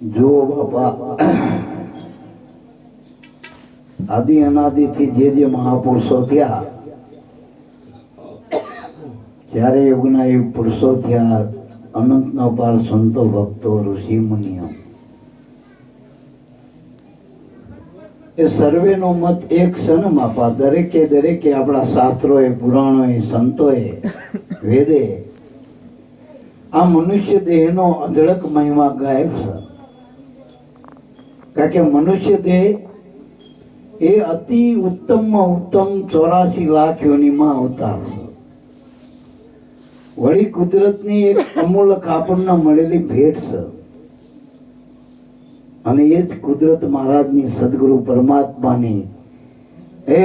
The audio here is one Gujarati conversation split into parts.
જો બાપા આદિ અનાદિથી જે મહાપુરુષો થયા, જ્યારે યુગના યુગ પુરુષો થયા, અનંતનો પાર સંતો ભક્તો ઋષિ મુનિઓ, એ સર્વેનો મત એક ક્ષણ માપા. દરેકે આપણા શાસ્ત્રોએ, પુરાણોએ, સંતોએ, વેદે આ મનુષ્ય દેહનો અઢળક મહિમા ગાયબ છે. કારણ કે મનુષ્ય દેહ એ અતિ ઉત્તમમાં ઉત્તમ 84 લાખ યોનિમાં અવતાર છે. વળી કુદરતની એક અમૂલક આપણને મળેલી ભેટ છે. અને એ જ કુદરત મહારાજની, સદગુરુ પરમાત્માની, એ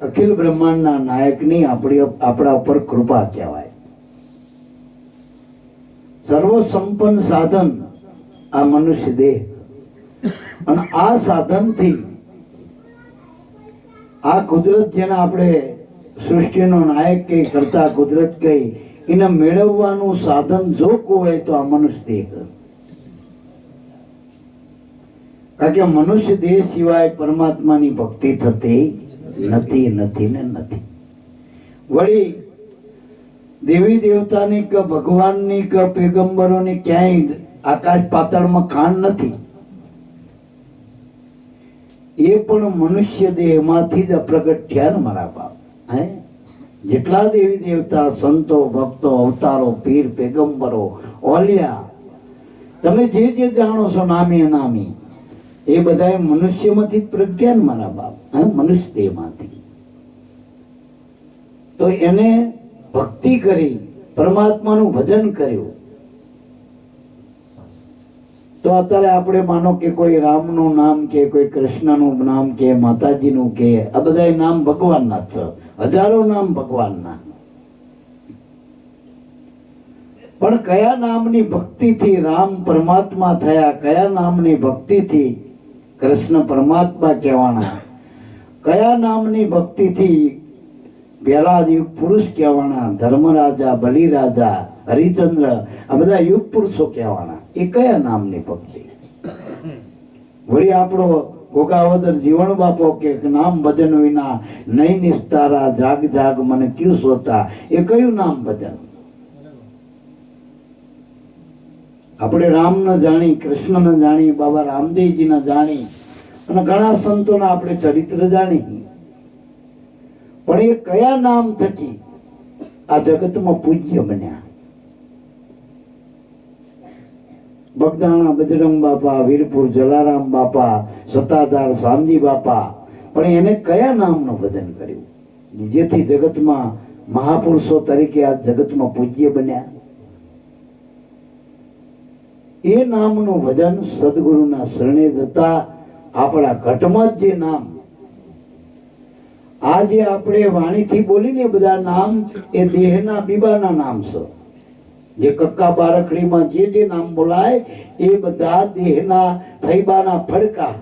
અખિલ બ્રહ્માંડના નાયકની આપણા ઉપર કૃપા કહેવાય. સર્વ સંપન્ન સાધન આ મનુષ્ય દેહ, અને આ સાધનથી આ કુદરત, જેને આપણે સૃષ્ટિનો નાયક કહી, કરતા કુદરત કહી, એને મેળવવાનું સાધન જો કોઈ હોય તો આ મનુષ્ય દેહ. કારણ કે મનુષ્ય દેહ સિવાય પરમાત્માની ભક્તિ થતી નથી. વળી દેવી દેવતાની કે ભગવાનની કે પેગંબરોની ક્યાંય આકાશ પાતાળમાં ખાણ નથી. એ પણ મનુષ્ય દેહમાંથી જ પ્રગટ થયા ને મારા બાપ. જેટલા દેવી દેવતા, સંતો, ભક્તો, અવતારો, પીર, પેગંબરો, ઓલિયા, તમે જે જાણો છો નામી અનામી, એ બધા મનુષ્યમાંથી જ પ્રગટ્યા ને મારા બાપ. મનુષ્ય દેહમાંથી. તો એને ભક્તિ કરી, પરમાત્માનું ભજન કર્યું. તો અત્યારે આપણે માનો કે કોઈ રામનું નામ કે કોઈ કૃષ્ણનું નામ કે માતાજીનું કે, આ બધા નામ ભગવાનના છે. હજારો નામ ભગવાનના. પણ કયા નામની ભક્તિથી રામ પરમાત્મા થયા, કયા નામની ભક્તિથી કૃષ્ણ પરમાત્મા કહેવાના, કયા નામની ભક્તિથી પહેલા યુગ પુરુષ કહેવાના, ધર્મરાજા, બલિરાજા, હરિચંદ્ર, આ બધા યુગ પુરુષો કહેવાના, એ કયા નામની ભક્તિ? વળી આપણો ગોગાવદર જીવન બાપો કે નામ ભજન વિના નહીં નિસ્તારા, જાગ જાગ મને ક્યું સોતા, એ કયું નામ ભજન? આપણે રામને જાણી, કૃષ્ણને જાણી, બાબા રામદેવજીને જાણી, અને ઘણા સંતોના આપણે ચરિત્ર જાણી, પણ એ કયા નામ થકી આ જગતમાં પૂજ્ય બન્યા? બગદાણા બજરંગ બાપા, વીરપુર જલારામ બાપા, સત્તાધાર શામજી બાપા, પણ એને કયા નામનું ભજન કર્યું જેથી જગતમાં મહાપુરુષો તરીકે આ જગતમાં પૂજ્ય બન્યા? એ નામનું ભજન સદગુરુના શરણે જતા આપણા ઘટમાં જે નામ, આ જે આપણે વાણીથી બોલીને બધા નામ, એ દેહના બીબાના નામ છે. જે કક્કા બારકડીમાં જે નામ બોલાય એ બધા દેહના ફૈબાના ફડકા.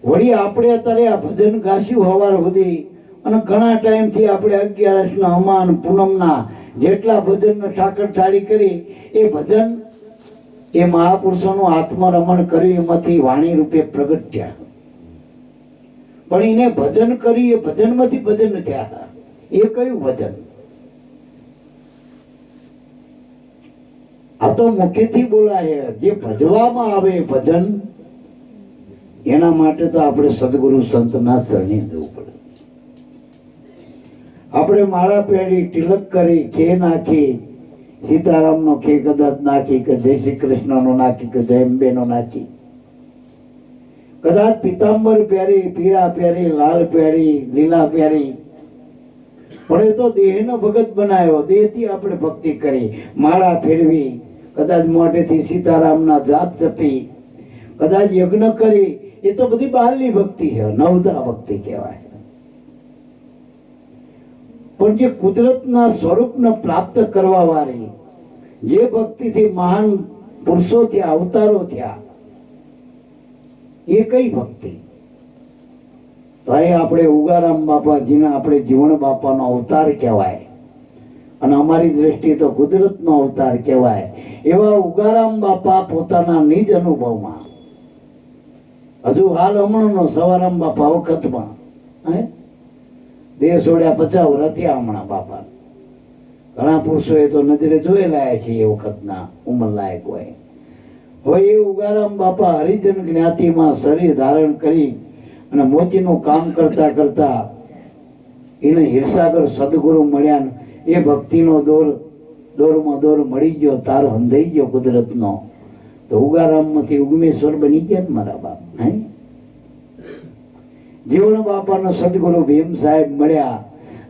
વળી આપણે અત્યારે આ ભજન ગાસ્યું હવાર સુધી, અને ઘણા ટાઈમથી આપણે 11 હમાન પૂનમના જેટલા ભજન ઠાકર ઠાળી કરી, એ ભજન એ મહાપુરુષોનું આત્મરમણ કર્યું, એમાંથી વાણી રૂપે પ્રગટ થયા. પણ એને ભજન કર્યું, એ ભજનમાંથી ભજન થયા. એ કયું ભજન? આ તો મુખેથી બોલાય. જે ભજવામાં આવે ભજન, એના માટે તો આપણે સદગુરુ સંતના ચરણે જવું પડે. આપણે માળા પહેરી, તિલક કરી, ખે નાખી, સીતારામનો ખે કદાચ નાખી, કે જય શ્રી કૃષ્ણનો નાખી, કે જય અંબેનો નાખી, કદાચ પિતાંબર પહેરી, પીળા પહેરી, લાલ પહેરી, લીલા પહેરી, પણ એ તો દેહનો ભગત બનાવ્યો. દેહથી આપણે ભક્તિ કરી, માળા ફેરવી, કદાચ મોઢેથી સીતારામના જાપ જપી, કદાચ યજ્ઞ કરી, એ તો બધી બહારની ભક્તિ છે, નવધા ભક્તિ કહેવાય. પણ જે કુદરતના સ્વરૂપને પ્રાપ્ત કરવા વાળી જે ભક્તિથી મહાન પુરુષો થયા, અવતારો થયા, એ કઈ ભક્તિ? ભાઈ આપણે ઉગારામ બાપા, જેને આપણે જીવન બાપાનો અવતાર કહેવાય, અને અમારી દ્રષ્ટિએ તો કુદરતનો અવતાર કહેવાય. એવા ઉગારામ બાપા પોતાના નિજ અનુભવમાં હજુ હાલ હમણાંનો સવારામ બાપા વખતમાં દેહ છોડ્યા 50 વર્ષ થયા હમણાં બાપા. ઘણા પુરુષોએ તો નજરે જોયેલા છે એ વખતના ઉંમર લાયક હોય. હવે એ ઉગારામ બાપા હરિજન જ્ઞાતિમાં શરીર ધારણ કરી અને મોચીનું કામ કરતા કરતા એને હિરસાગર સદગુરુ મળ્યા. એ ભક્તિનો દોરમાં દોર મળી ગયો, તારો હંધાઈ ગયો કુદરતનો. તો ઉગારામમાંથી ઉગમેશ્વર બની ગયા ને મારા બાપ. જીવણ બાપાનો સદગુરુ ભીમ સાહેબ મળ્યા,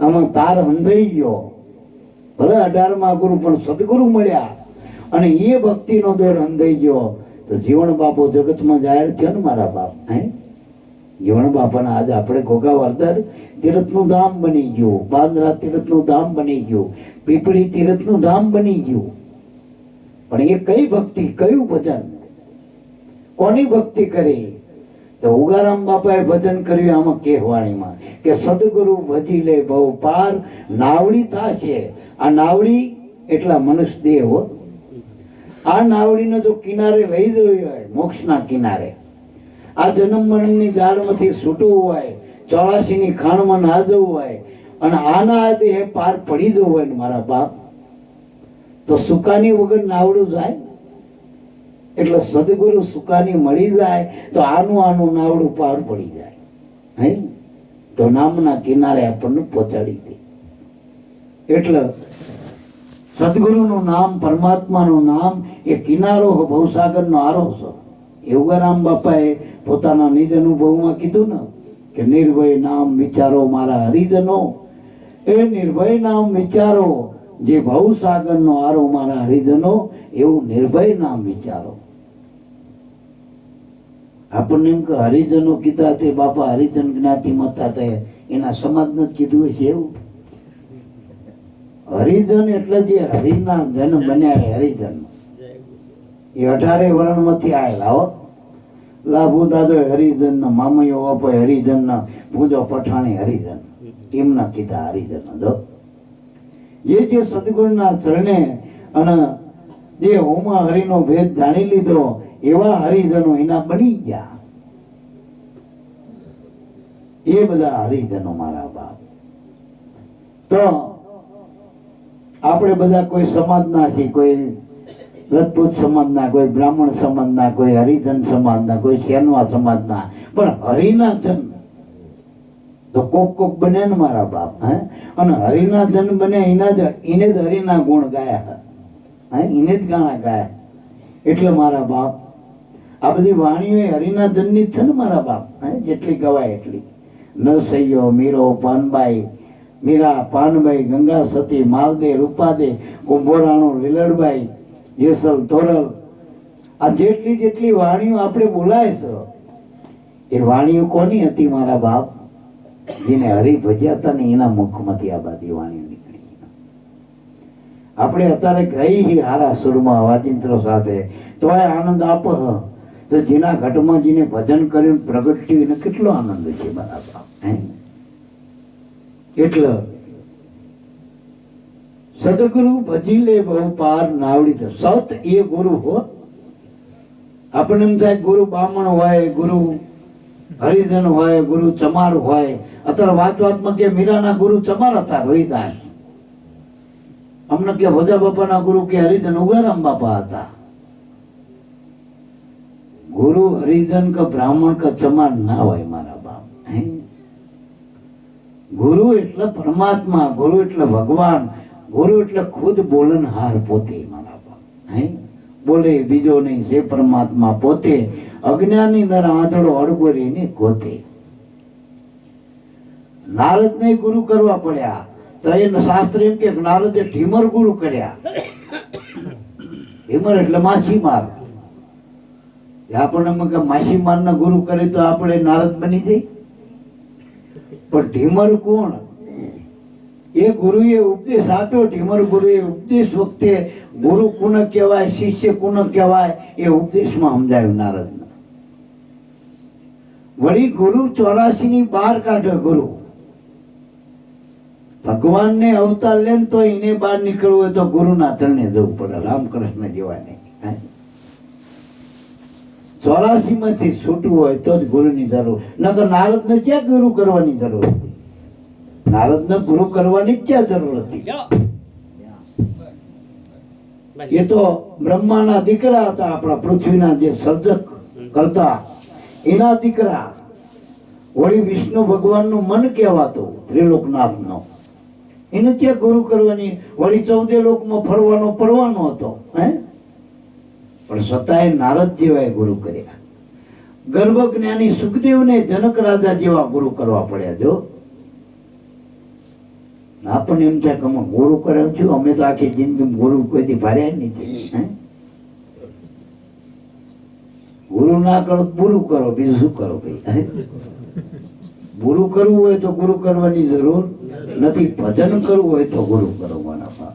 આમાં તાર હંધાઈ ગયો. ભલે 18મા ગુરુ પણ સદગુરુ મળ્યા અને એ ભક્તિનો દોર હંધાઈ ગયો. તો જીવણ બાપો જગતમાં જાહેર થયો ને મારા બાપ. જીવણ બાપાના આજે આપણે ઘોઘાવર્ધર તીર્થનું ધામ બની ગયું, બાંદ્રા તીર્થનું ધામ બની ગયું, પીપળી તીર્થનું ધામ બની ગયું. પણ એ કઈ ભક્તિ, કયું ભજન, કોની ભક્તિ કરી? તો ઉગારામ બાપાએ ભજન કર્યું આમાં કહેવાણીમાં કે સદગુરુ ભજી લે બહુ પાર નાવડી થાશે. આ નાવડી એટલા મનુષ્ય દેહ હો. આ નાવડીને જો કિનારે લઈ જવી હોય, મોક્ષના કિનારે, આ જન્મ મરણની જાળમાંથી છૂટવું હોય, 84ની ખાણમાં ના જવું હોય અને આના આ દેહ પાર પડી જવું હોય ને મારા બાપ, તો સુકાની વગર નાવડું જાય. એટલે સદગુરુ સુકાની મળી જાય તો આનું નાવડું પાર પડી જાય. તો નામના કિનારે આપણને પહોંચાડી દે. એટલે સદગુરુનું નામ, પરમાત્માનું નામ એ કિનારો ભવસાગરનો આરો છે. ઉગારામ બાપાએ પોતાના નિજ અનુભવમાં કીધું ને કે નિર્ભય નામ વિચારો મારા હરિજનો. એ નિર્ભય નામ વિચારો જે ભવસાગરનો આરો મારા હરિજનો, એવું નિર્ભય નામ વિચારો. આપણને એમ કે હરિજનો કીધા તે બાપા હરિજન જ્ઞાતિમાં હતા, એના સમાજ ને કીધું છે એવું. હરિજન એટલે જે હરિના જન બન્યા હરિજન. એ 18 વર્ણમાંથી આવેલા હો. લાભુ દાદો હરિજન ના, મામયો બાપો હરિજન ના, પૂજો પઠાણી હરિજન, એમના કીધા હરિજન. જે સદગુરુના ચરણે અને જે હોમા હરિનો ભેદ જાણી લીધો એવા હરિજનો એના બની ગયા. એ બધા હરિજનો મારા બાપ. તો આપણે બધા કોઈ સમાજના છીએ, કોઈ રજપૂત સમાજના, કોઈ બ્રાહ્મણ સમાજના, કોઈ હરિજન સમાજના, કોઈ સેનવા સમાજના, પણ હરિના જન તો કોક બને ને મારા બાપ. અને હરિના જન બને એને જ હરિના ગુણ ગાયા, એને જ ગાણા ગાયા. એટલે મારા બાપ આ બધી વાણીઓ હરિના જનની જ છે ને મારા બાપ. જેટલી ગવાય એટલી. નરસૈયો, મીરો, પાનબાઈ, મીરા, પાનબાઈ, ગંગા સતી, માલદે, રૂપાદે, કુંભોરાણો, લીલડબાઈ, જેસલ, તોરલ, આ જેટલી વાણીઓ આપણે બોલાય છે એ વાણીઓ કોની હતી મારા બાપ? જેને હરિ ભજ્યા હતા ને એના મુખમાંથી આ બધી વાણીઓ નીકળી. આપણે અત્યારે કઈ હારા સુરમાં વાચિંત્રો સાથે તોય આનંદ આપ. તો જેના ઘટમાં જેને ભજન કર્યું પ્રગટ થયું એને કેટલો આનંદ છે મારા બાપ. એટલે સદગુરુ ભજી લે બહુ પાર નાવડી. સત એ ગુરુ હો. આપણને એમ થાય ગુરુ બ્રાહ્મણ હોય, ગુરુ હરિજન હોય, ગુરુ ચમાર હોય. અત્યારે વાતમાં કે મીરાના ગુરુ ચમાર હતા, રોહિદાસ. અમને કે ભોજા બાપાના ગુરુ કે હરિજન ઉગારામ બાપા હતા. ગુરુ હરિજન કે બ્રાહ્મણ કે ચમાર ના હોય મારા બાપ. ગુરુ એટલે પરમાત્મા, ગુરુ એટલે ભગવાન, ગુરુ એટલે ખુદ બોલનહાર પોતે મારા બાપ. બોલે બીજો નહીં, છે પરમાત્મા પોતે. અજ્ઞાની નર આંધળો અડગોરી ની ગોતે. નારદ ને ગુરુ કરવા પડ્યા તો એ શાસ્ત્ર એમ કે નારદે ઢીમર ગુરુ કર્યા. ઢીમર એટલે માછીમાર. આપણને માછીમાર ના ગુરુ કરે તો આપણે નારદ બની જઈ. પણ ઢીમર કોણ? એ ગુરુએ ઉપદેશ આપ્યો. ઢીમર ગુરુએ ઉપદેશ વખતે ગુરુ કોને કહેવાય, શિષ્ય કોને કહેવાય એ ઉપદેશમાં સમજાયું નારદ. વળી ગુરુ 84 ની બહાર કાઢે. ગુરુ ભગવાનને અવતાર લે ને તો એને બહાર નીકળવું હોય તો ગુરુના ચરણે જવું પડે, રામકૃષ્ણ જેવા નહીં. 84 માંથી છૂટવું હોય તો જ ગુરુની જરૂર, નકર નારદને ક્યાં ગુરુ કરવાની જરૂર હતી? નારદને ગુરુ કરવાની ક્યાં જરૂર હતી? એ તો બ્રહ્માના દીકરા હતા, આપણા પૃથ્વીના જે સર્જક કરતા એના દીકરા. વળી વિષ્ણુ ભગવાનનું મન કહેવાતું ત્રિલોકનાથનો, એને ક્યાં ગુરુ કરવાની? વળી 14 લોકમાં ફરવાનો પરવાનો હતો, પણ છતાંય નારદ જેવા ગુરુ કર્યા. ગર્ભ જ્ઞાની સુખદેવને જનક રાજા જેવા ગુરુ કરવા પડ્યા. જો આપણને એમ થાય કે અમે ગુરુ કર્યો છું, અમે તો આખી જિંદગી ગુરુ કોઈથી ભાર્યા નથી. ગુરુ ના કરો ગુરુ કરો, બીજું શું કરો ભાઈ? ગુરુ કરવું હોય તો ગુરુ કરવાની જરૂર નથી, ભજન કરવું હોય તો ગુરુ કરવાના.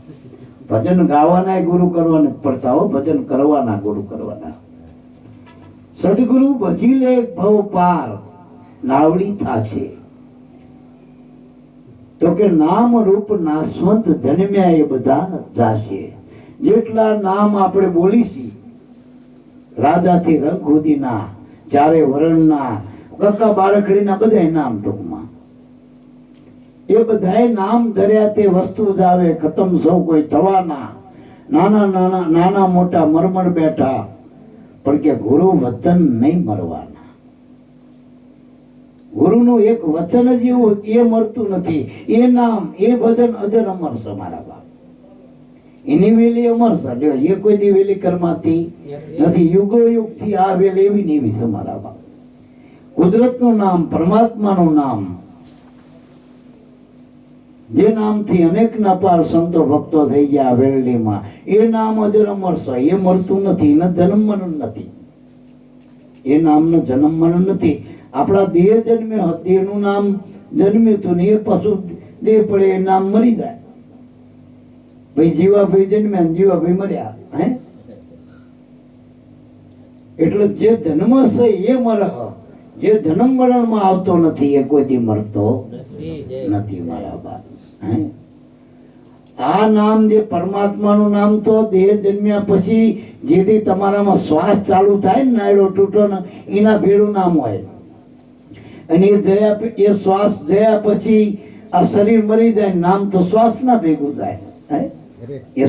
ભજન ગાવાના ગુરુ કરવાના પડતા હો, ભજન કરવાના ગુરુ કરવાના. સદગુરુ ભજી લે ભવ પાર, નાવડી થાશે. તો કે નામ રૂપ નાશવંત જન્મ્યા એ બધા જાશે. જેટલા નામ આપણે બોલીશી, રાજાથી રંગ સુધીના, ચારે વર્ણના, કક્કા બાળકડીના બધા નામ, ટૂંકમાં એ બધાય નામ ધર્યા તે વસ્તુ જ આવે, ખતમ સૌ કોઈ થવાના. નાના મોટા મરમર બેઠા, પણ કે ગુરુ વચન નહીં મરવાના. ગુરુનું એક વચન જ એવું એ મળતું નથી. એ નામ, એ ભજન અજર અમર છે મારા બાપ. એની વેલી અમર છે, એ કોઈ દી વેલી કરમાતી નથી. યુગો યુગ થી આ વેલી એવી ને એવી છે મારા બાપ. કુદરતનું નામ, પરમાત્માનું નામ, જે નામથી અનેક ના પાર સંતો ભક્તો થઈ ગયા વેરલીમાં, એ નામ અજર અમર છે. એ મળતું નથી, એનો જન્મ મરણ નથી. એ નામનો જન્મ મરણ નથી. આપણા દેહ જન્મ્યો, દેહનું નામ જન્મ્યું હતું ને એ પાછું દેહ પડે, એ નામ મરી જાય. ભાઈ જીવાભાઈ જન્મ્યા, જીવાભાઈ મર્યા. એટલે જે જન્મ છે એ મરે, જે જન્મ મરણ માં આવતો નથી એ કોઈથી મરતો નથી મારા બાપ. આ નામ જે પરમાત્માનું નામ તો દેહ જન્મ્યા પછી જેથી તમારામાં શ્વાસ ચાલુ થાય ને, નાયડો તૂટો ને, એના ભેળું નામ હોય. અને એ શ્વાસ જયા પછી આ શરીર મરી જાય, નામ તો શ્વાસ ના ભેગું થાય. એ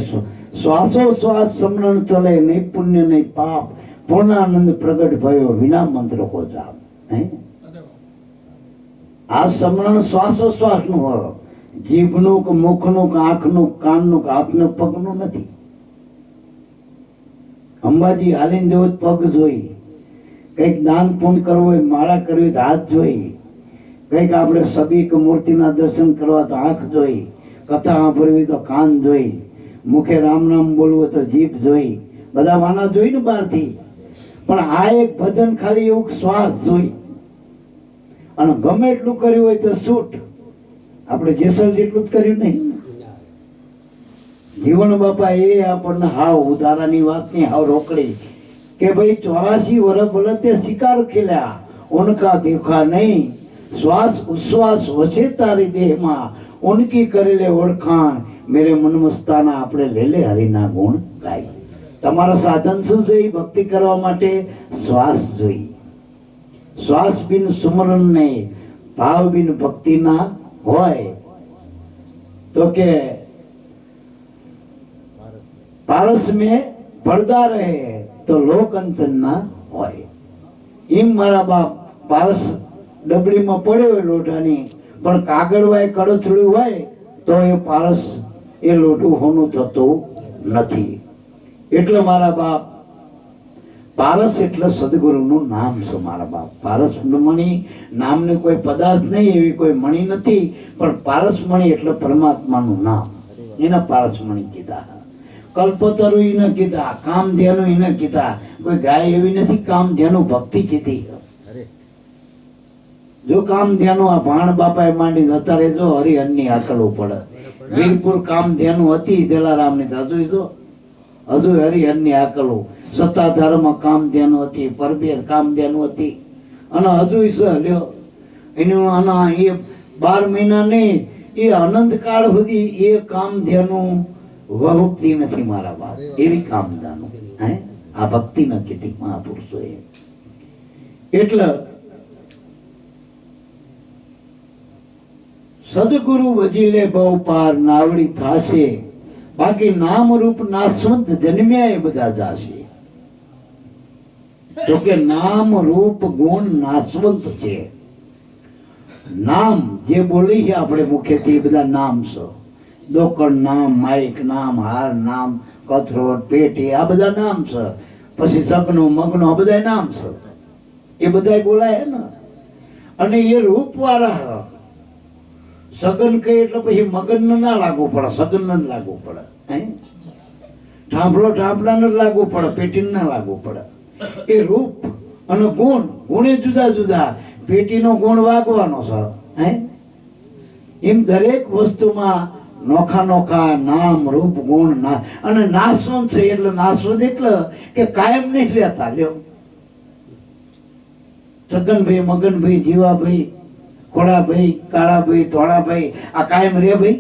શ્વાસો શ્વાસ સમરણ ચલે, નહીં પુણ્ય નહીં પાપ, પૂર્ણાનંદ પ્રગટ ભયો, વિના મંત્ર કો જાપ. આ સમરણ શ્વાસો શ્વાસ નું હોય, જીભનું કે મુખનું કે આંખનું, કાનનું કે હાથનું, પગનું નથી. અંબાજી હાલીને જવું પગ જોઈ, કઈક દાન પુણ્ય કરવું હોય, માળા કરવી તો હાથ જોઈ, કઈક આપણે સબી કે મૂર્તિના દર્શન કરવા તો આંખ જોઈ, કથા સાંભળવી તો કાન જોઈ, મુખે રામ નામ બોલવું તો જીભ જોઈ, બધા વાના જોઈ ને બહારથી. પણ આ એક ભજન ખાલી એવું શ્વાસ જોઈ, અને ગમે એટલું કર્યું હોય તો છૂટ. આપણે જેસલ જેટલું જ કર્યું નહીં. જીવન બાપા એ આપણને હાવ ઉદાહરણની વાત નહીં, હાવ રોકડી કે ભાઈ 84 વર્ષ ભલે તે શિકાર ખેલ્યા, ઉનકા દેખા નહીં, શ્વાસ ઉશ્વાસ વસે તારી દેહમાં, ઉનકી કરેલે ઓળખાણ, મેરે મનમસ્તાના આપણે લેલે હરિના ગુણ ગાય. તમારા સાધન શું છે? ભક્તિ કરવા માટે શ્વાસ જોઈ. શ્વાસ બિન સુમરણ નહીં, ભાવ બિન ભક્તિ ના હોય. તો કે પારસ में પડદા રહે તો લોકંચન ના હોય. એમ મારા બાપ પારસ ડબડીમાં પડ્યો હોય લોઢાની, પણ કાગળવાય કડછડું હોય તો એ પારસ એ લોઢું હોનું થતું નથી. એટલે મારા બાપ પારસ એટલે સદગુરુનું નામ છે મારા બાપ. પારસ મણી નામની કોઈ પદાર્થ નહીં, એવી કોઈ મણી નથી, પણ પારસ મણી એટલે પરમાત્માનું નામ. એને પારસ મણી કીધા. કલ્પતરુ એને કીધા, કામધેનુ એને કીધા. કોઈ ગાય એવી નથી કામધેનુ ભક્તિ કીધી. જો કામધેનુ આ ભાણ બાપાએ માંડી અત્યારે જો હરિહરની આકલવું પડે. વીરપુર કામધેનુ હતી જલારામ ની, હજુ હરિહરની આકલવું. સત્તાધારમાં કામધેનુ હતી, પરબેર કામધેનુ હતી, અને હજુ લ્યો એનું આના એ 12 મહિના નહીં એ અનંત કાળ સુધી એ કામધેનું વહુકતી નથી મારા બાપ, એવી કામધાનું હે આ ભક્તિ ન કેટલીક મહાપુરુષો એટલે સદગુરુ વજીલે બહુ પાર નાવડી થાશે, બાકી નામ રૂપ નાશવંત જન્મ્યા એ બધા જાશે. તો કે નામ રૂપ ગુણ નાશવંત છે. નામ જે બોલી છે આપણે મુખ્યથી બધા નામ છે. દોકડ નામ, માઇક નામ, હાર નામ, કથરોટ, પેટી, આ બધા નામ છે. પછી સગનો મગનો આ બધા નામ છે. એ બધા બોલાય ને. અને એ રૂપ વાળા સગન કહે એટલે પછી મગન ના લાગુ પડે, સગન ન લાગુ પડે, ઠાંભલો ઠાંભલા ન લાગુ પડે, પેટી ના લાગુ પડે. એ રૂપ અને ગુણ, ગુણે જુદા જુદા. પેટીનો ગુણ વાગવાનો છે. એમ દરેક વસ્તુમાં નોખા નોખા નામ રૂપ ગુણ ના. અને નાશવંત છે એટલે નાશવંત એટલે કે કાયમ નહીં રહેતા. લ્યો સગનભાઈ, મગનભાઈ, જીવાભાઈ, ખોડાભાઈ, કાળાભાઈ, ધોળાભાઈ, આ કાયમ રે ભાઈ?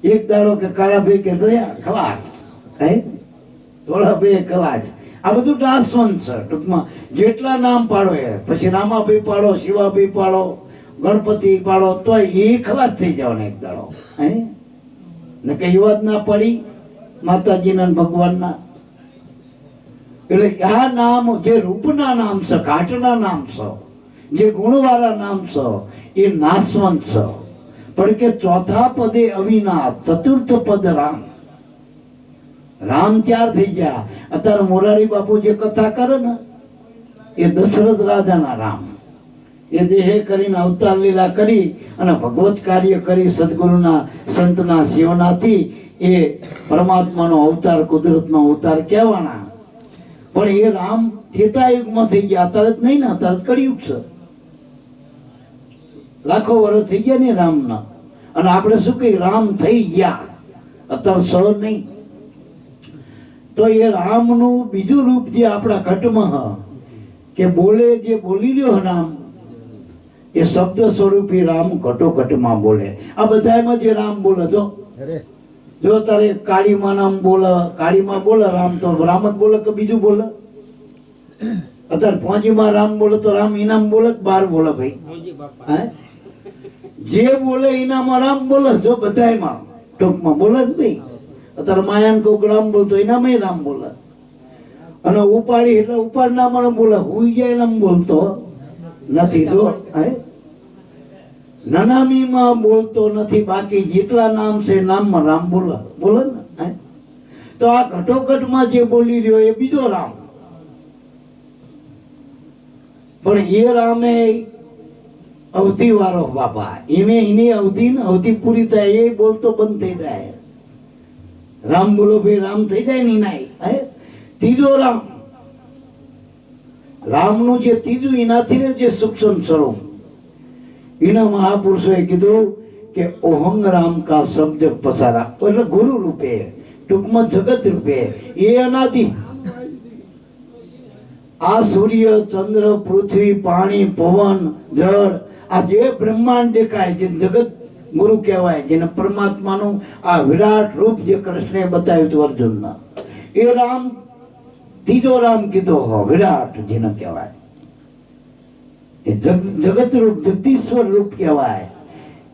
એક દાડો કે કાળાભાઈ કે દયા ખલાસ, ધોળાભાઈ ખલાસ. આ બધું નાશવંત છે. ટૂંકમાં જેટલા નામ પાડો એ પછી રામાભાઈ પાડો, શિવાભાઈ પાડો, ગણપતિ પાડો, તો એ ખલાસ થઈ જવાના એક દાડો. ને કઈ વાત ના પડી માતાજીના ભગવાનના. એટલે આ નામ જે રૂપના નામ છે, ઘાટના નામ છે, જે ગુણવાળા નામ છે, એ નાશવંત છે. પણ કે ચોથા પદે અવિનાશ, ચતુર્થ પદ રામ. રામ ચાર થઈ ગયા. અત્યારે મોરારી બાપુ જે કથા કરે ને એ દશરથ રાજાના રામ. એ દેહે કરીને અવતાર લીલા કરી અને ભગવત કાર્ય કરી સદગુરુના સંતના સેવનાથી એ પરમાત્માનો અવતાર, કુદરતનો અવતાર કહેવાના. પણ એ રામ ત્રેતા યુગમાં થઈ ગયા. અત્યારે જ નહીં ને, અત્યારે કળિયુગ છે. લાખો વર્ષ થઈ ગયા ને રામના. અને આપણે શું કહીએ રામ થઈ ગયા, અત્યારે સર નહીં. તો એ રામનું બીજું રૂપ જે આપણા ઘટમાં કે બોલે, જે બોલી રહ્યો નામ, એ શબ્દ સ્વરૂપી રામ ઘટોઘટમાં બોલે. આ બધામાં જે રામ બોલે જો તારે કાળીમાં નામ બોલે, કાળીમાં બોલે રામ, તો રામ જ બોલે કે બીજું બોલે? અત્યારે ફોજીમાં રામ બોલે તો રામ ઇનામ બોલે કે બાર બોલે ભાઈ? જે બોલે એનામાં રામ બોલે. જો બધામાં ટૂંકમાં બોલે જ નહીં. અત્યારે માયાન કોક રામ બોલતો એનામાં રામ બોલે. અને ઉપાડી એટલે ઉપાડનામાં બોલે, હુઈ ગયા એનામ બોલતો નથી. જો નનામીમાં બોલતો નથી. બાકી જેટલા નામ છે નામમાં રામ બોલે, બોલે ને. તો આ ઘટોઘટમાં જે બોલી રહ્યો એ બીજો રામ. પણ એ રામે અવધિ વાળો બાપા. એની અવધિ ને અવધિ પૂરી થાય એ બોલતો બંધ થઈ જાય. રામ બોલો ભાઈ રામ થઈ જાય ને ના. ત્રીજો રામ, રામનું જે ત્રીજું એનાથી ને જે સૂક્ષ્મ સ્વરૂપ, એના મહાપુરુષોએ કીધું કે ઓહંગ રામ કા શબ્દ પસારા. એટલે ગુરુ રૂપે, ટૂંકમાં જગત રૂપે. એ અનાદિ. આ સૂર્ય, ચંદ્ર, પૃથ્વી, પાણી, પવન, જળ, આ જે બ્રહ્માંડ દેખાય છે જગત ગુરુ કહેવાય. જેને પરમાત્માનું આ વિરાટ રૂપ જે કૃષ્ણે બતાવ્યું હતું અર્જુનના, એ રામ ત્રીજો રામ કીધો હો, વિરાટ જેને કહેવાય. એ જગત રૂપ, જગદીશ્વર રૂપ કહેવાય.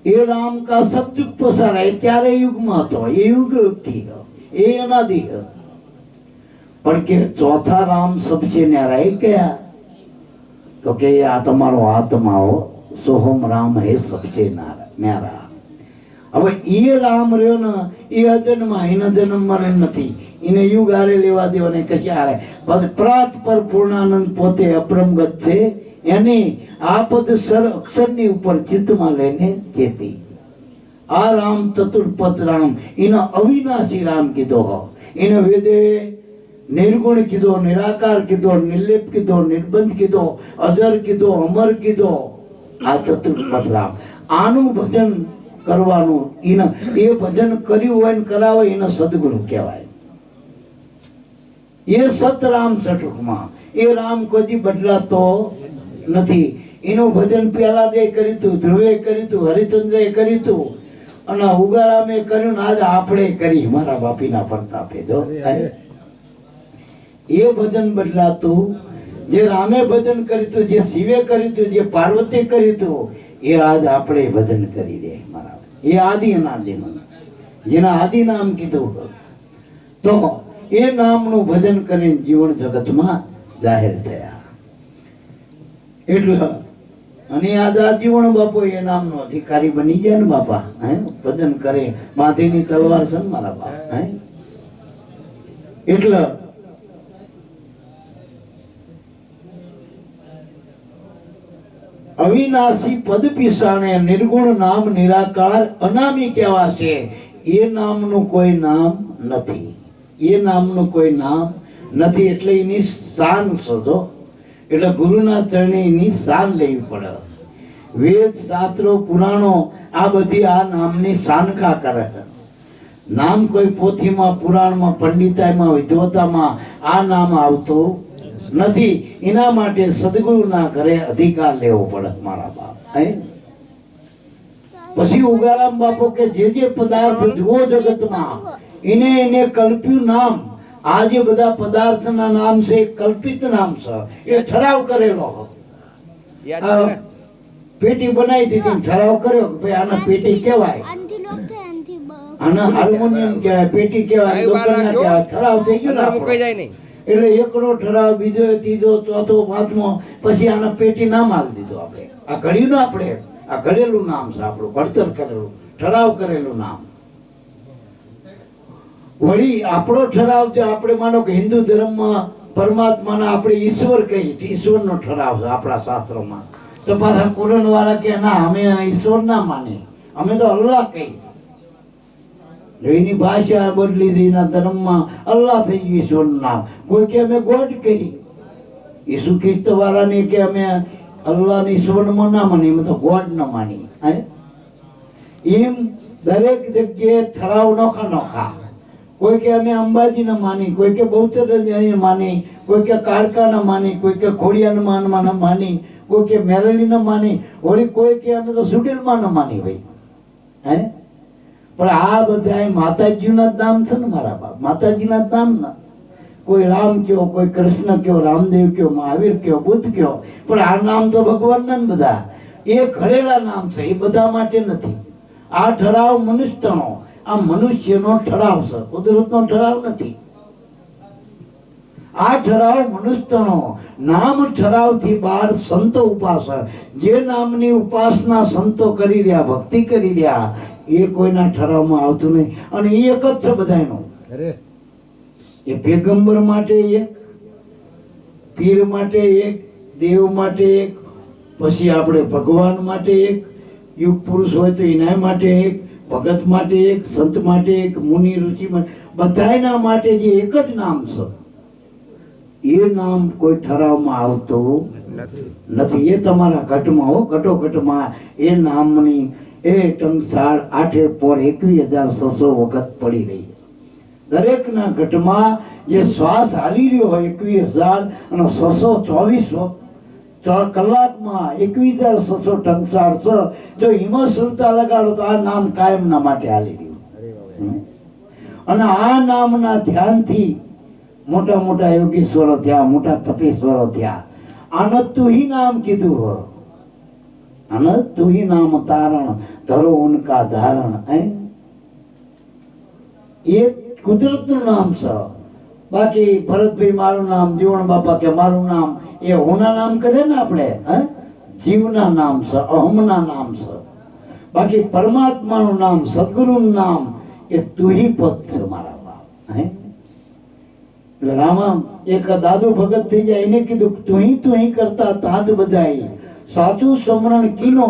એ રામ કા શબ્દ પસારાય. ત્યારે યુગમાં હતો, એ યુગ થી, એ અનાદિ. પણ કે ચોથા રામ સબસે ન્યારા એ કયા? તો કે આ તમારો આત્મા હો, સોહમ રામ હે સબસે ન્યારા. હવે એ રામ રહ્યો ને એ અજન્મા, એના જન્મમાં નથી. એને યુગ હારે લેવા દેવાને કશી હારે. પ્રાત પર પૂર્ણાનંદ પોતે અપરમગત છે. એની આ પદ અક્ષરની ઉપર ચિત્તમાં લઈને ચેતી. આ રામ ચતુર્પદ રામ, એનો અવિનાશી રામ કીધો હો. એને વેદે નિર્ગુણ કીધો, નિરાકાર કીધો, નિર્લેપ કીધો, નિર્બંધ કીધો, અજર કીધો, અમર કીધો. આ ચતુર્પદ રામ. આનું ભજન કરવાનું, એ ભજન કર્યું હોય ને કરાવે એને સદગુરુ કહેવાય. એ સતરામ છે ટૂંકમાં. એ રામ કોઈ બદલાતો નથી. એનું ભજન પ્રહલાદે કર્યું હતું, ધ્રુવે કર્યું હતું, હરિચંદ્રે કર્યું હતું અને ઉગારામે કર્યું ને આજે આપણે કરી મારા બાપીના પ્રતાપે. જો એ ભજન બદલાતું, જે રામે ભજન કર્યું હતું, જે શિવે કર્યું હતું, જે પાર્વતી કર્યું હતું, એ આજ આપણે ભજન કરી દે મારા. એ આદિ અનાદિનું, જેના આદિ નામ કીધું તો એ નામનું ભજન કરીને જીવન જગતમાં જાહેર થયા. એટલે અને આઝાદ જીવન બાપુ એ નામનો અધિકારી બની ગયા ને બાપા. હે ભજન કરે, માથેની તલવાર છે ને મારા બાપ. હે એટલે અવિનાશી પદ પીસાણે નિર્ગુણ નામ નિરાકાર અનામી કહેવાશે. એ નામનું કોઈ નામ નથી, એ નામનું કોઈ નામ નથી. એટલે એની શાન શોધો, એટલે ગુરુના ચરણે એની શાન લેવી પડે. વેદ શાસ્ત્રો પુરાણો આ બધી આ નામની શાનકા કરે છે. નામ કોઈ પોથીમાં, પુરાણમાં, પંડિતાઈમાં, વિદ્વતામાં આ નામ આવતું નથી. એના માટે સદગુરુના ઘરે અધિકાર લેવો પડે મારા બાપ. પછી ઉગારામ બાપુ કે જે પદાર્થ જુઓ જગતમાં એને કલ્પ્યું નામ. આ જે બધા પદાર્થના નામ છે એ કલ્પિત નામ છે, એ ઠરાવ કરેલો. પેટી બનાવી દીધી, ઠરાવ કર્યો કે ભાઈ આને પેટી કહેવાય, આને હાર્મોનિયમ કહેવાય, પેટી કહેવાય, ઠરાવ થઈ ગયો. એટલે એકડો ઠરાવ, બીજો, ત્રીજો, ચોથો, પાંચમો, પછી આને પેટી નામ આપી દીધું. આપણે આ ઘડ્યું ને, આપણે આ ઘડેલું નામ છે આપણું, ઘડતર કરેલું, ઠરાવ કરેલું નામ. વળી આપણો ઠરાવ છે, આપણે માનો કે હિન્દુ ધર્મમાં પરમાત્માના આપણે ઈશ્વર કહીએ, ઈશ્વરનો ઠરાવ છે આપણા શાસ્ત્રોમાં. તો પાછા કુરાન વાળા કે ના, અમે ઈશ્વર ના માની, અમે તો અલ્લાહ કહીએ. એની ભાષા બદલી હતી, એના ધર્મમાં અલ્લાહ થઈ ગયું ઈશ્વરનું નામ. કોઈ કે અમે ગોડ કહી, ઈસુ ખ્રિસ્ત વાળાને કે અમે અલ્લાહ ઈશ્વરમાં ના માની, અમે તો ગોડ ન માની. એમ દરેક જગ્યાએ ઠરાવ નોખા નોખા. કોઈ કે અમે અંબાજી ને માની, કોઈ કે બહુચરાજી માની, કોઈ કે કાળકા ને માની, કોઈ કે ખોડિયાર માન માની, કોઈ કે મેરળી ને માની, વળી કોઈ કે અમે તો સુડેલમાં ન માની. ભાઈ હે પણ આ બધા માતાજીના જ નામ છે ને મારા બાપ, માતાજીના જ નામ ના. કોઈ રામ કયો, કોઈ કૃષ્ણ કયો, રામદેવ કયો, મહાવીર કયો, બુદ્ધ કયો, પણ આ નામ તો ભગવાનના ને બધા. એ ઘડેલા નામ છે, એ બધા માટે નથી. આ ઠરાવ મનુષ્યનો, આ મનુષ્યનો ઠરાવ છે, કુદરતનો ઠરાવ નથી. આ ઠરાવ મનુષ્યનો નામ ઠરાવથી બહાર સંતો ઉપાસક, જે નામની ઉપાસના સંતો કરી રહ્યા, ભક્તિ કરી રહ્યા, એ કોઈના ઠરાવમાં આવતું નહીં. અને એ એક જ છે બધાનો. એ પેગંબર માટે એક, પીર માટે એક, દેવ માટે એક, પછી આપણે ભગવાન માટે એક, યુગ પુરુષ હોય તો એના માટે એક, ભગત માટે એક, સંત માટે એક, મુનિ ઋષિ માટે, બધાના માટે જે એક જ નામ છે, એ નામ કોઈ ઠરાવમાં આવતું નથી. એ તમારા ઘટમાં હો, ઘટોઘટમાં એ નામની એ ટંકસાળ 8 પોર 21,600 વખત પડી રહી. દરેકના ઘટમાં જે શ્વાસ હાલી રહ્યો હોય 21,624 કલાકમાં 21,600 ટંકસાળ છે. જો હિમત સુરતા લગાડો તો આ નામ કાયમના માટે હાલી રહ્યું. અને આ નામના ધ્યાનથી મોટા મોટા યોગીશ્વરો થયા, મોટા તપેશ્વરો થયા. આનંદ તું હી નામ કીધું હો, આનંદ તું હી નામ તારણ ધરો ઉનકા ધારણ. એ કુદરતનું નામ છે. બાકી ભરતભાઈ મારું નામ, જીવણ બાપા કે મારું નામ, એ હોના નામ કરે ને આપણે, જીવના નામ છે, અહમના નામ છે. બાકી પરમાત્માનું નામ, સદગુરુનું નામ એ તુહી પદ છે મારા બાપ. રામા એક દાદુ ભગત થઈ જાય, એને કીધું તુહી કરતા તાજ બજાય, સાચું સમરણ કીનો,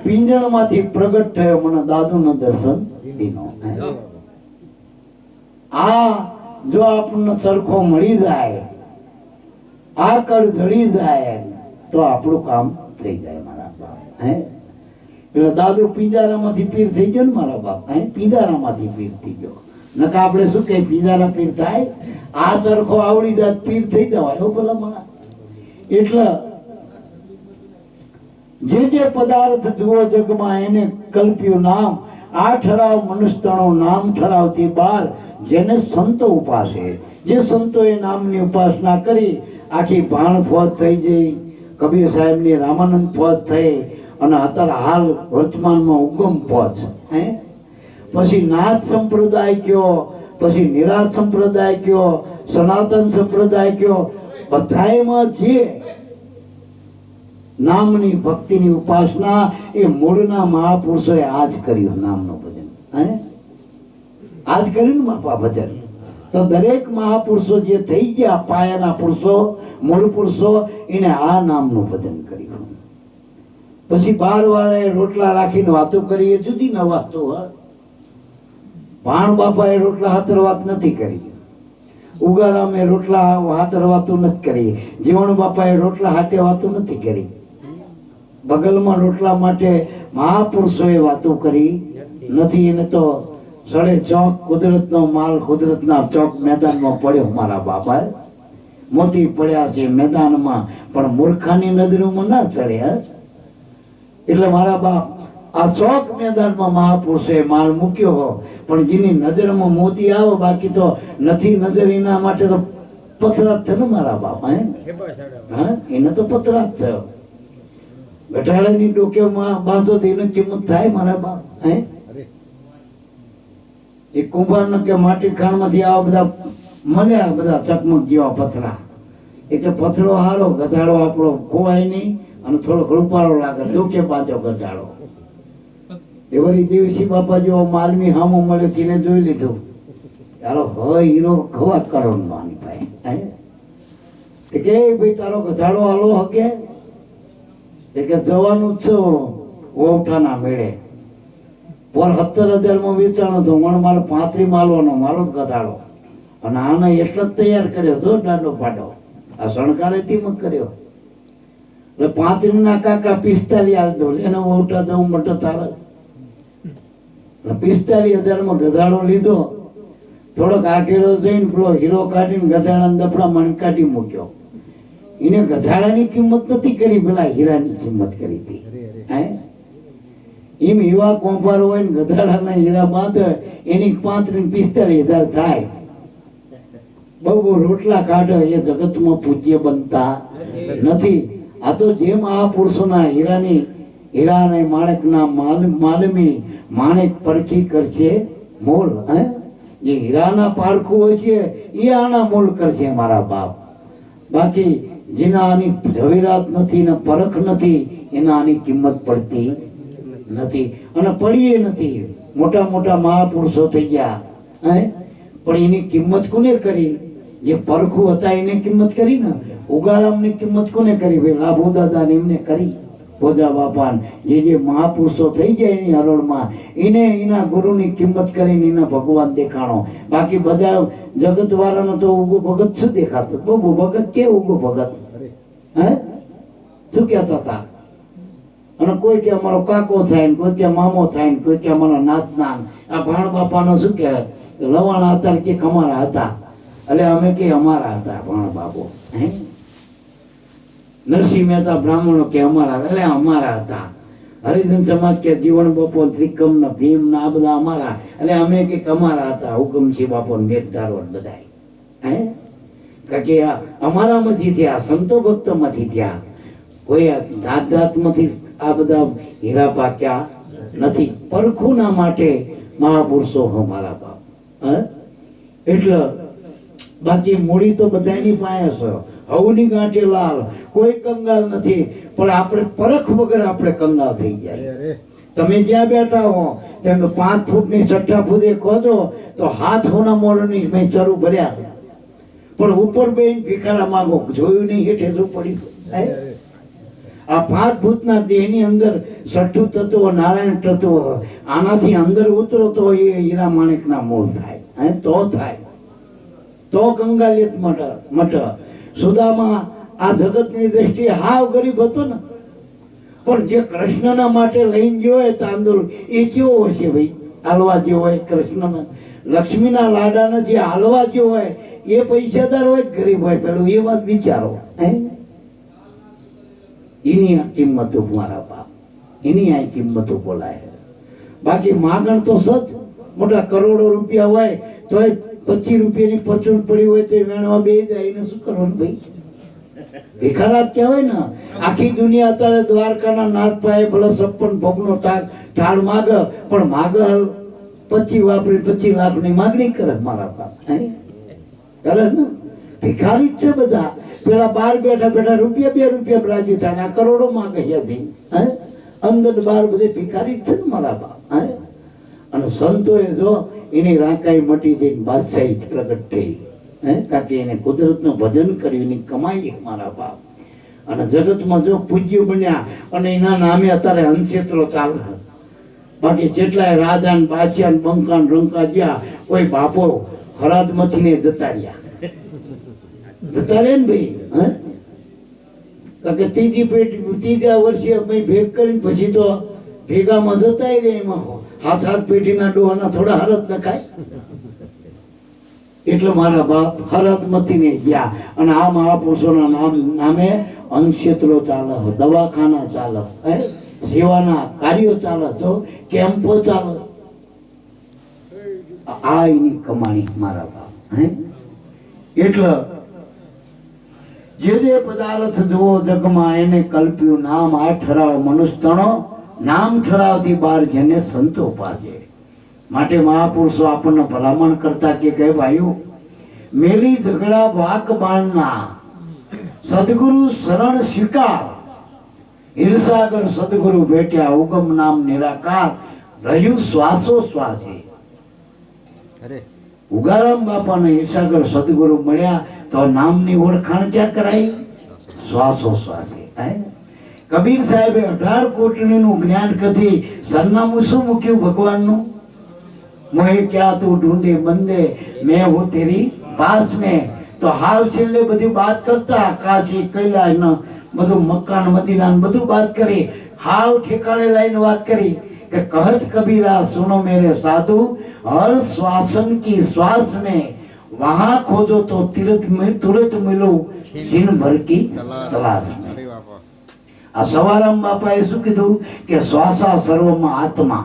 પિંજણ માંથી પ્રગટ થયો, મને દાદુ નો દર્શન દીનો. આ જો આપણને સરખો મળી જાય, આ કળ જડી જાય તો આપણું કામ થઈ જાય મારા બાપ. એટલે દાદુ પિંજારામાંથી પીર થઈ ગયો ને મારા બાપ. પિંજારામાંથી પીર થઈ ગયો. નકા આપણે શું કે પિંજારા પીર થાય, આ સરખો આવડી જાય પીર થઈ જવાય. એવું બોલા મને. એટલે જે પદાર્થ જુઓ જગમાં એને કલ્પ્યું નામ. આ ઠરાવ મનુષ્યનું નામ ઠરાવથી બાર જેને સંતો ઉપાસે. જે સંતોએ નામની ઉપાસના કરી આખી ભાણ ફોજ થઈ ગઈ. કબીર સાહેબની રામાનંદ ફોજ થઈ અને અત્યારે હાલ વર્તમાનમાં ઉગમ ફોજ. પછી નાથ સંપ્રદાય કયો, પછી નિરાત સંપ્રદાય કયો, સનાતન સંપ્રદાય કયો, બધાયમાં જે નામની ભક્તિની ઉપાસના એ મૂળના મહાપુરુષોએ આજ કર્યું. નામનું ભજન આજ કર્યું ને બાપા ભજન. તો દરેક મહાપુરુષો જે થઈ ગયા પાયાના પુરુષો, મૂળ પુરુષો, એને આ નામનું ભજન કર્યું. પછી બાર વાળાએ રોટલા રાખીને વાતો કરી એ જુદી ન વાતો. ભાણ બાપાએ રોટલા હાથર વાત નથી કરી. ઉગારામે રોટલા હાથર વાતો નથી કરી. જીવણ બાપાએ રોટલા હાથે વાતો નથી કરી. બગલમાં રોટલા માટે મહાપુરુષોએ વાતો કરી નથી. એને તો સડે ચોક કુદરતનો માલ કુદરતના ચોક મેદાનમાં પડ્યો. મારા બાપા મોતી પડ્યા છે મેદાનમાં, પણ મૂર્ખાની નજરોમાં ના ચડે. એટલે મારા બાપ આ ચોક મેદાનમાં મહાપુરુષોએ માલ મૂક્યો, પણ જેની નજરમાં મોતી આવે, બાકી તો નથી નજર, એના માટે તો પથરાત છે ને મારા બાપ. એને તો પથરાત થયો. ગઢાળાની ડોકેમાં બાંધો તો એની કિંમત થાય મારા બાપ. એ કુંભાર કે માટી ખાણમાંથી આવા બધા મળ્યા, બધા ચકમક જેવા પથરા. એટલે પથરો હારો, ગધાડો આપણો ખોવાય નહીં અને થોડોક રૂપાળો લાગે. ડોકે બાંધો ગધાડો. એ વળી દેવસી બાપા જેવો માલમી હામો મળે તેને જોઈ લીધું. ચાલો હવે હીરો ખવા કરો માની ભાઈ. કે ભાઈ તારો ગધાડો હાલો હકે કે જવાનું જ છો ઓવઠાના મેળે. પર 17,000 વેચાણો હતો. મણ મારો 35 માલવાનો મારો જ ગધાડો. અને આને એટલો જ તૈયાર કર્યો હતો દાંડો પાડો. આ શણકારે તીમક કર્યો. એટલે 35 ના કાકા 45 હાલ દો એને ઓવઠા જવું મોટો તારે. 45,000 ગધાડો લીધો. થોડોક આઘેરો જઈને પેલો હીરો કાઢીને ગધાડા દફડા મણ કાઢી મૂક્યો. એને ગધાડાની કિંમત નથી કરી, પેલા હીરાની કિંમત કરી હતી. એમ હીરા કોંભાર હોય ને ગધાડાના હીરા બાંધે એની 35-45,000 થાય. બહુ રોટલા કાઢે એ જગતમાં પૂજ્ય બનતા નથી. આ તો જેમ આ પુરુષોના હીરા અને માણેકના માલમી માણેક પરખી કરશે મોલ. જે હીરાના પારખું હોય છે એ આના મોલ કરશે મારા બાપ. બાકી જેના આની ઝવેરાત નથી ને પરખ નથી એના આની કિંમત પડતી નથી અને પડીએ નથી. મોટા મોટા મહાપુરુષો થઈ ગયા પણ એની કિંમત કોને કરી? જે પરખું હતા એને કિંમત કરી ને. ઉગારામની કિંમત કોને કરી? ભાઈ લાભો દાદા એમને કરી. ભોજા બાપા જે મહાપુરુષો થઈ ગયા એની હરોળમાં એને એના ગુરુની કિંમત કરીને એના ભગવાન દેખાણો. બાકી બધા જગત વાળાનો તો ઉગો ભગત શું દેખાતો? બહુ ભગત કે ઉગો ભગત શું કેતા હતા? અને કોઈ કે અમારો કાકો થાય ને, કોઈ કે મામો થાય ને, કોઈ કે અમારો નાતના. આ ભાણ બાપાનો શું કે લવાણા હતા કે અમારા હતા. એટલે અમે કે અમારા હતા ભાણ બાપો. નરસિંહ મહેતા બ્રાહ્મણો કે અમારા, એટલે અમારા હતા. હરિજન સમાજ કે જીવન બાપો ત્રિકમ ને ભીમ ને આ બધા અમારા, એટલે અમે કે અમારા હતા. હુકમસિંહ બાપો મેઘધારો બધા કે અમારામાંથી થયા, સંતો ભક્તો માંથી થયા. કોઈ જાત માંથી આ બધા હીરા પાક્યા નથી. પરખુના માટે મહાપુરુષો મારા બાપ. એટલે બાકી મૂડી તો બધાની પાસે છે. હવની ગાંઠે લાલ, કોઈ કંગાલ નથી. પણ આપણે પરખ વગર આપણે કંગાલ થઈ જાય. તમે જ્યાં બેઠા હો તેમ 5 ફૂટની 6 ફૂટે ખોદો તો હાથ હોના મોરની મેં ચરું ભર્યા, પણ ઉપર બેન ભિખારા માંગો. જોયું નહીં હેઠે શું પડી? આ 5 ફૂટના દેહની અંદર 6ઠું તત્વ નારાયણ તત્વ, આનાથી અંદર ઉતરો તો એ હીરા માણેકના મૂળ થાય. તો થાય તો કંગાલિયત મટે. સુદામા આ જગતની દ્રષ્ટિએ હાવ ગરીબ હતો ને, પણ જે કૃષ્ણના માટે લઈને ગયો હોય તાંદુલ, એ કેવો હશે ભાઈ? હાલવા જેવો હોય કૃષ્ણના. લક્ષ્મીના લાડાને જે હાલવા જેવો હોય એ પૈસાદાર હોય ગરીબ હોય, પેલું એ વાત વિચારો. એની આ કિંમતો મારા બાપ, એની આ કિંમતો બોલાય. બાકી માગણ તો સચ મોટા કરોડો રૂપિયા હોય તો 25 રૂપિયાની પરચુન પડી હોય તો વેણવા બે જાય, એને શું કરવાનું ભાઈ? ભિખારાત કહેવાય ને. આખી દુનિયા અત્યારે દ્વારકાના નાથ પાસે ભલે 56 ભોગનો ઢાળ માગ, પણ માગ 25 વાપરી 25 લાખની માગણી કરે મારા બાપ. કરે ને ભિખારી જ છે બધા. પેલા બાર બેઠા બેઠા રૂપિયા 2 રૂપિયા રાજી થાય, આ કરોડો માગે છે. અંદર બાર બધે ભિખારી જ છે ને મારા બાપ. અને સંતોએ જો એની રાકાઈ મટી જઈને બાદશાહી પ્રગટ થઈ, કારણ કે એને કુદરતનું ભજન કર્યું, એની કમાઈ મારા બાપ. અને જગતમાં જો પૂજ્ય બન્યા અને એના નામે અત્યારે હંસેત્રો ચાલે. બાકી જેટલાય રાજા ને બાદશાહ ને બંકા ને રંકા ગયા, કોઈ બાપો હરાદમાંથી ને જતા રહ્યા ને ભાઈ. કારણ કે ત્રીજા વર્ષે ભેગ કરીને પછી તો ભેગામાં જતા રહે. એમાં હાથ પેઢીના ડોહાના થોડા હરત નખાય. એટલે મારા બાપ હરતમતી ને ગયા. અને આ મહાપુરુષોના નામે અંશેત્રો ચાલે, દવાખાના ચાલે, સેવાના કાર્યો ચાલે, તો કેમ્પો ચાલે. આ એની કમાણી મારા બાપ. એટલે જે પદાર્થ જોવો જગમાં એને કલ્પ્યું નામ. આ ઠરાવ મનુષ્યનો નામ ઠરાવથી બાર જેને સંતો પાજે. માટે મહાપુરુષો આપણને ભલામણ કરતા કે ભાઈઓ, મેલી ઝઘડા વાક બાણના સદગુરુ શરણ સ્વીકાર. ઈર્ષાગર સદગુરુ ભેટ્યા ઉગમ નામ નિરાકાર. રહ્યું શ્વાસો શ્વાસે. ઉગારામ બાપાને ઈર્ષાગર સદગુરુ મળ્યા તો નામની ઓળખાણ ક્યાં કરાઈ? શ્વાસો શ્વાસે. કબીર સાહેબે 18 કોટડીનું જ્ઞાન કથી સરનામું શું મૂક્યું ભગવાનનું? મોહે ક્યાં તું ઢૂંઢે બંદે, મેં હું તેરી પાસ મેં. તો હાલ છેલ્લે બધી વાત કરતા, કાશી કૈલાસ ને બધું મકાન મદીના બધું વાત કરી, હાવ ઠેકાણે લાઈને વાત કરી કે કહત કબીરા સુનો મેરે સાધુ, હર શ્વાसन की श्वास में वहां खोजो तो तुरंत मिलो दिन भर की तलाश में. આ સવારામ બાપાએ શું કીધું કે શ્વાસા સર્વમાં આત્મા,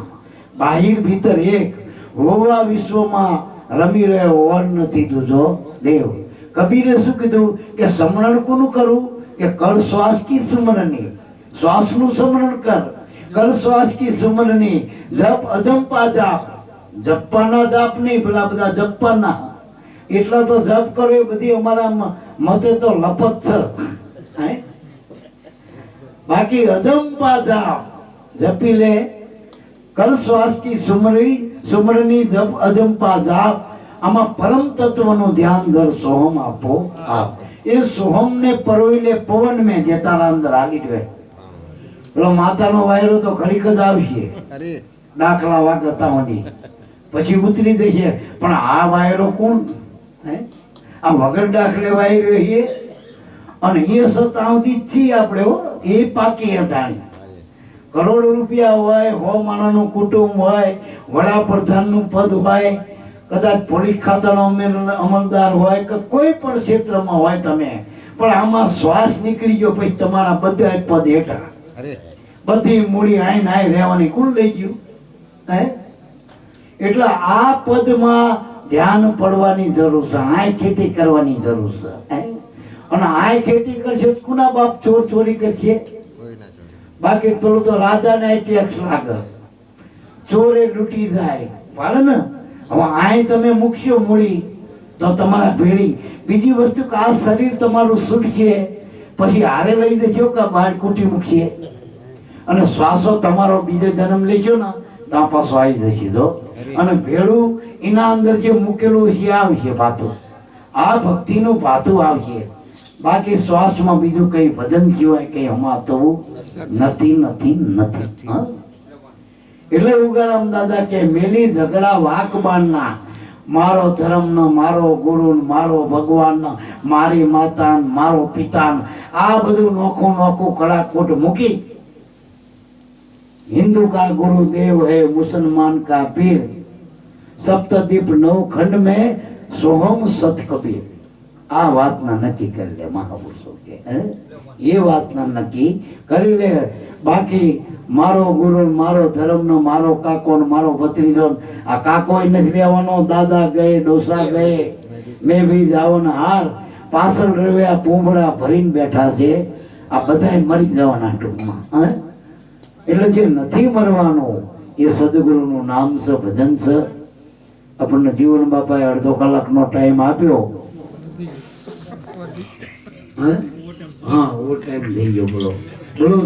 બાહિર ભીતર એક, હોવા વિશ્વમાં રમી રહ્યો ઓર નથી તુજો દેવ. કબીરે શું કીધું કે સ્મરણ કોનું કરું? કે કર શ્વાસ કી સ્મરણી. શ્વાસનું સ્મરણ કર, કર શ્વાસ કી સ્મરણી. જપ અજંપા જાપ. જપવાના જાપ નહીં, બધા જપવાના. એટલા તો જપ કરો એ બધી અમારા મતે તો લપત છે. બાકી અજંપા જાપ જપી લે. કર શ્વાસ કી સુમરણી જપ અજંપા જાપ. આમાં પરમ તત્વનું ધ્યાન ધર, સોહમ આપો આપ. એ સોહમ ને પરોઈ લે પવન મેં, જે તારા અંદર આવી ગયો. પેલો માતાનો વાયરો તો ઘડીક જ આવશે, દાખલા વાગતા હોની પછી ઉતરી જશે. પણ આ વાયરો કોણ? આ વગર દાખલે વાયરો એ. અને એ સતાવતી છીએ આપણે. એ પાકી અજાણી. કરોડ રૂપિયા હોય, 100 માણસનું કુટુંબ હોય, વડાપ્રધાનનું પદ હોય, કદાચ પોલીસ ખાતાનો અમલદાર હોય કે કોઈ પણ ક્ષેત્રમાં હોય તમે, પણ આમાં શ્વાસ નીકળી ગયો પછી તમારા બધા પદ હેઠળ, બધી મૂડી આઈ નાઈ રહેવાની કુલ લઈ ગયું. એટલે આ પદમાં ધ્યાન પડવાની જરૂર છે. આ ખેતી કરવાની જરૂર છે. અને આ ખેતી કરશે કોના બાપ ચોરી કરશે? બાકી પેલું તો રાજાને ટેક્સ લાગે, ચોરે લૂંટી જાય. પાડે ને. હવે આ તમે મૂકશો મૂડી તો તમારા ભેળી. બીજી વસ્તુ કે આ શરીર તમારું છૂટશે પછી હારે લઈ દેશો કે બહાર કૂટી મૂકશે. અને શ્વાસો તમારો બીજો જન્મ લેજો ને ત્યાં પાછો આવી જશે. જો અને ભેળું એના અંદર જે મૂકેલું છે આવશે ભાતું. આ ભક્તિનું ભાતું આવશે. બાકી શ્વાસમાં બીજું કઈ ભજન સિવાય કઈ હમાતું નથી. એટલે ઉગારામ દાદા કે મેલી ઝઘડા વાકબાણના, મારો ધર્મ ન, મારો ગુરુ, મારો ભગવાન, મારી માતા, મારો પિતા, આ બધું નોખું કડાકોટ મૂકી. हिंदू का गुरुदेव है मुसलमान का पीर, सप्तदीप 9 खंड में सोहम सत कबीर. આ વાતના નક્કી કરી લે મહાપુરુષો કે એ વાતના નક્કી કરી લે. બાકી મારો ગુરુ, મારો ધર્મનો, મારો કાકો ને મારો ભત્રીજો, આ કાકો નથી રહેવાનો, દાદા ગયે, ડોસા ગયે, મેં બી જાવના હાર પાછળ રવ્યા પૂંભળા ભરીને બેઠા છે. આ બધા મરી જવાના ટૂંકમાં. એટલે જે નથી મરવાનું એ સદગુરુનું નામ છે, ભજન છે. આપણને જીવન બાપાએ અડધો કલાકનો ટાઈમ આપ્યો. હા, ઓ ટાઈમ થઈ ગયો. બોલો બોલો.